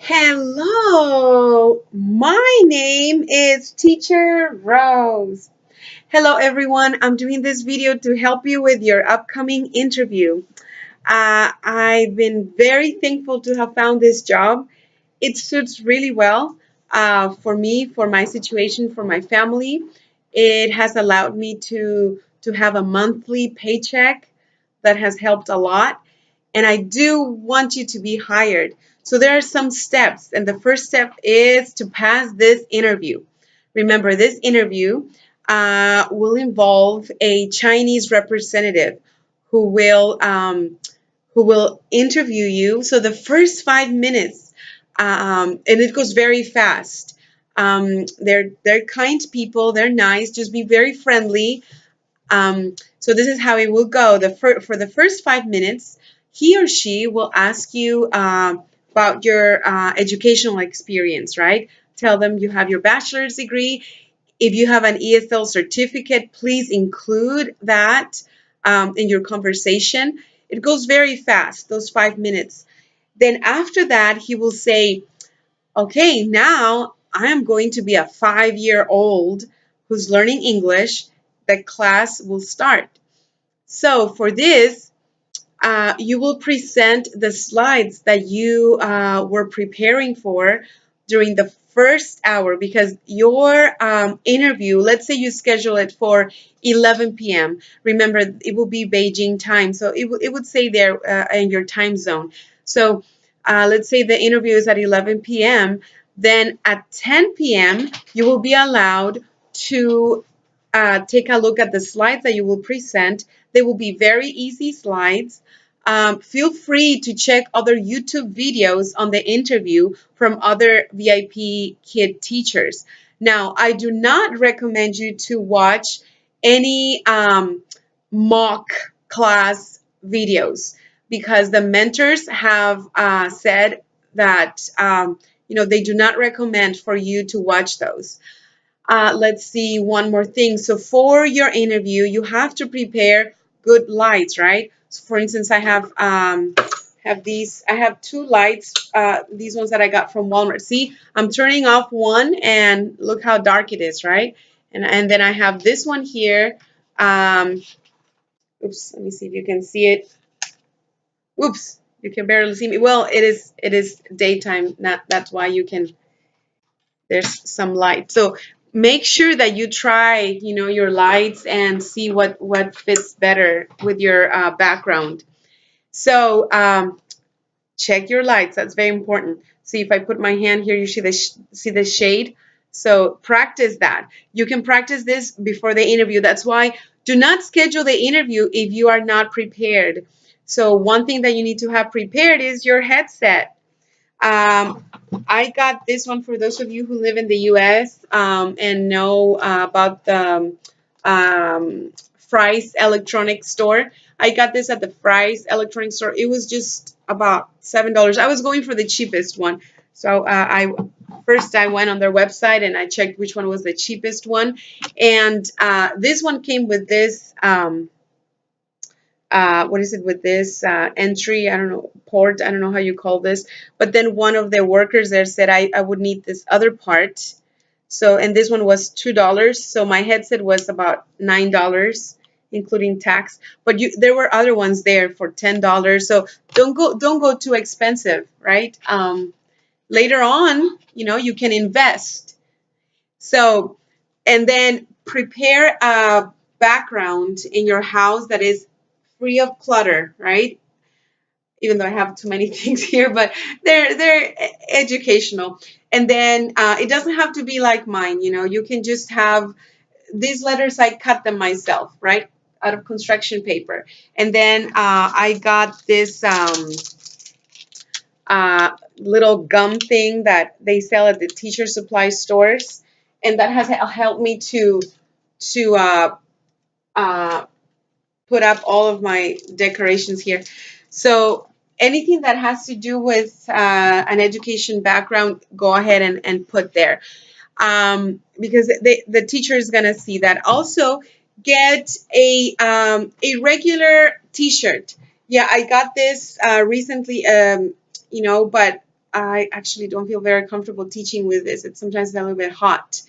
Hello, my name is Teacher Rose. Hello, everyone. I'm doing this video to help you with your upcoming interview. I've been very thankful to have found this job. It suits really well for me, for my situation, for my family. It has allowed me to have a monthly paycheck that has helped a lot, and I do want you to be hired. So there are some steps, and the first step is to pass this interview. Remember, this interview will involve a Chinese representative who will um, who will interview you. So the first 5 minutes, and it goes very fast. They're kind people. They're nice. Just be very friendly. So this is how it will go. For the first 5 minutes, he or she will ask you about your educational experience, right? Tell them you have your bachelor's degree. If you have an ESL certificate, please include that in your conversation. It goes very fast, those 5 minutes. Then after that, he will say, okay, now I am going to be a 5-year-old who's learning English. The class will start. So for this, you will present the slides that you were preparing for during the first hour, because your interview, let's say you schedule it for 11 p.m. Remember, it will be Beijing time, so it would say there in your time zone. So let's say the interview is at 11 p.m. Then at 10 p.m. you will be allowed to take a look at the slides that you will present. They will be very easy slides. Feel free to check other YouTube videos on the interview from other VIPKID teachers. Now, I do not recommend you to watch any mock class videos, because the mentors have said that they do not recommend for you to watch those. Let's see, one more thing. So for your interview, you have to prepare good lights, right? So for instance, I have these. I have two lights. These ones that I got from Walmart. See, I'm turning off one, and look how dark it is, right? And then I have this one here. Oops. Let me see if you can see it. Oops. You can barely see me. Well, it is daytime. That's why you can. There's some light. So make sure that you try, your lights and see what fits better with your background. So check your lights. That's very important. See, if I put my hand here, you see the shade. So practice that. You can practice this before the interview. That's why do not schedule the interview if you are not prepared. So one thing that you need to have prepared is your headset. I got this one for those of you who live in the US and know about the Fry's electronic store. I got this at the Fry's electronic store. It was just about $7. I was going for the cheapest one. So I went on their website and I checked which one was the cheapest one. And this one came with this what is it, with this entry, I don't know, port, I don't know how you call this, but then one of the workers there said I would need this other part. So, and this one was $2, so my headset was about $9 including tax, but there were other ones there for $10. So don't go too expensive, right? Later on, you can invest. So, and then prepare a background in your house that is free of clutter, right? Even though I have too many things here, but they're educational. And then it doesn't have to be like mine. You can just have these letters. I cut them myself, right, out of construction paper. And then I got this little gum thing that they sell at the teacher supply stores, and that has helped me to put up all of my decorations here. So anything that has to do with an education background, go ahead and put there, because the teacher is going to see that. Also, get a regular T-shirt. Yeah, I got this recently, but I actually don't feel very comfortable teaching with this. It's sometimes a little bit hot.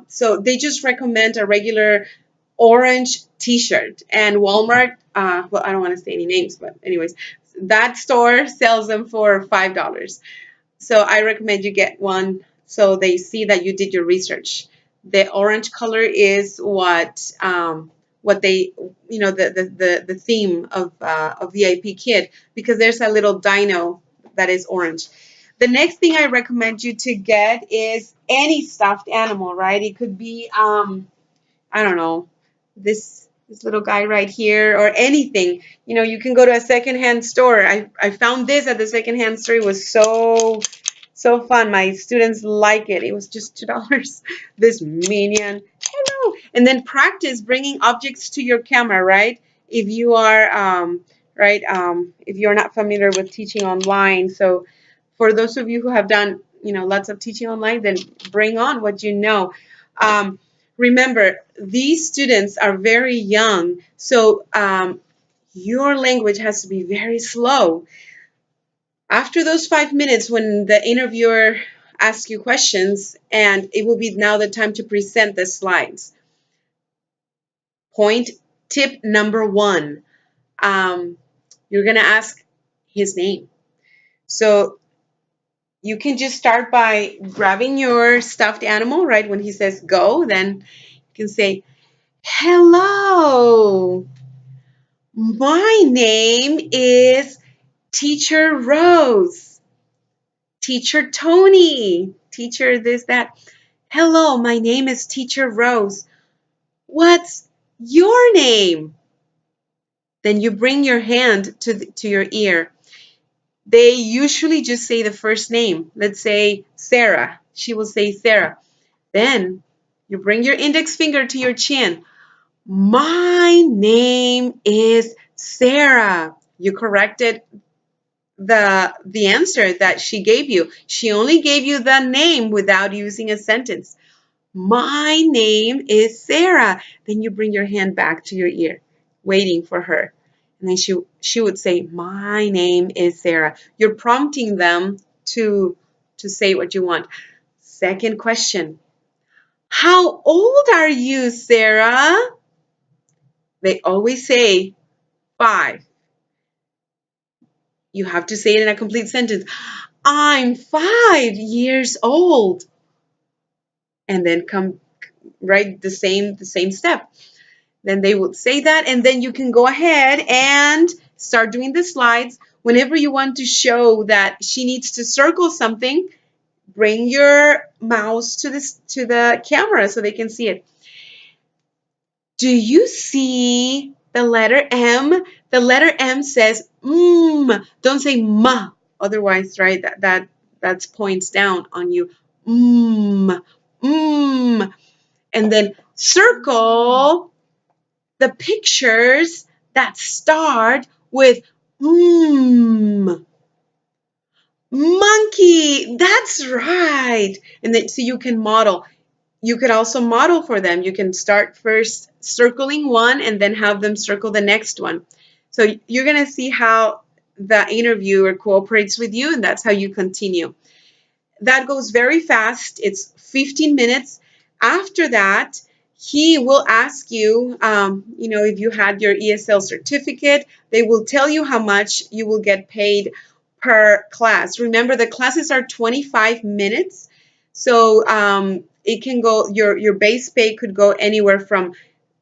So they just recommend a regular orange t-shirt. And Walmart, well, I don't want to say any names, but anyways, that store sells them for $5. So I recommend you get one so they see that you did your research. The orange color is what they, the theme of VIP Kid, because there's a little dino that is orange. The next thing I recommend you to get is any stuffed animal, right? It could be I don't know, this little guy right here or anything. You can go to a secondhand store. I found this at the secondhand store. It was so fun. My students like it. It was just $2. This minion. Hello. And then practice bringing objects to your camera, right? If you are if you're not familiar with teaching online. So for those of you who have done, lots of teaching online, then bring on what you know. Remember, these students are very young, so your language has to be very slow. After those 5 minutes, when the interviewer asks you questions, and it will be now the time to present the slides. Point tip number 1, you're going to ask his name. So you can just start by grabbing your stuffed animal, right? When he says go, then you can say, hello, my name is Teacher Rose, Teacher Tony, Teacher this, that. Hello, my name is Teacher Rose. What's your name? Then you bring your hand to your ear. They usually just say the first name. Let's say Sarah. She will say Sarah. Then you bring your index finger to your chin. My name is Sarah. You corrected the answer that she gave you. She only gave you the name without using a sentence. My name is Sarah. Then you bring your hand back to your ear, waiting for her. And then she would say, my name is Sarah. You're prompting them to say what you want. Second question. How old are you, Sarah? They always say 5. You have to say it in a complete sentence. I'm 5 years old. And then come right the same step. Then they would say that, and then you can go ahead and start doing the slides. Whenever you want to show that she needs to circle something, bring your mouse to the camera so they can see it. Do you see the letter M? The letter M says Don't say ma. Otherwise, right, that's points down on you. And then circle the pictures that start with monkey. That's right. And then so you can model. You could also model for them. You can start first circling one and then have them circle the next one. So you're going to see how the interviewer cooperates with you, and that's how you continue. That goes very fast. It's 15 minutes. After that, he will ask you, if you had your ESL certificate, they will tell you how much you will get paid per class. Remember, the classes are 25 minutes. So it can go, your base pay could go anywhere from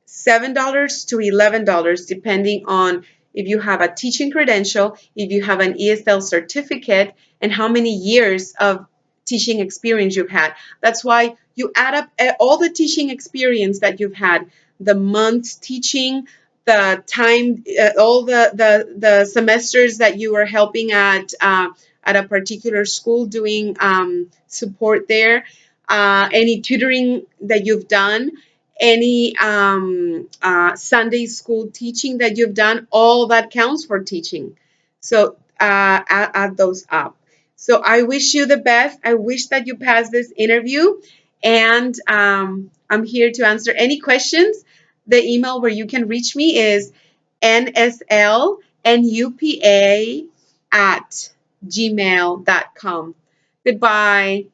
$7 to $11, depending on if you have a teaching credential, if you have an ESL certificate, and how many years of teaching experience you've had. That's why you add up all the teaching experience that you've had, the months teaching, the time, all the semesters that you were helping at a particular school doing support there, any tutoring that you've done, any Sunday school teaching that you've done, all that counts for teaching. So add those up. So I wish you the best. I wish that you pass this interview, and I'm here to answer any questions. The email where you can reach me is nslnupa gmail.com. Goodbye.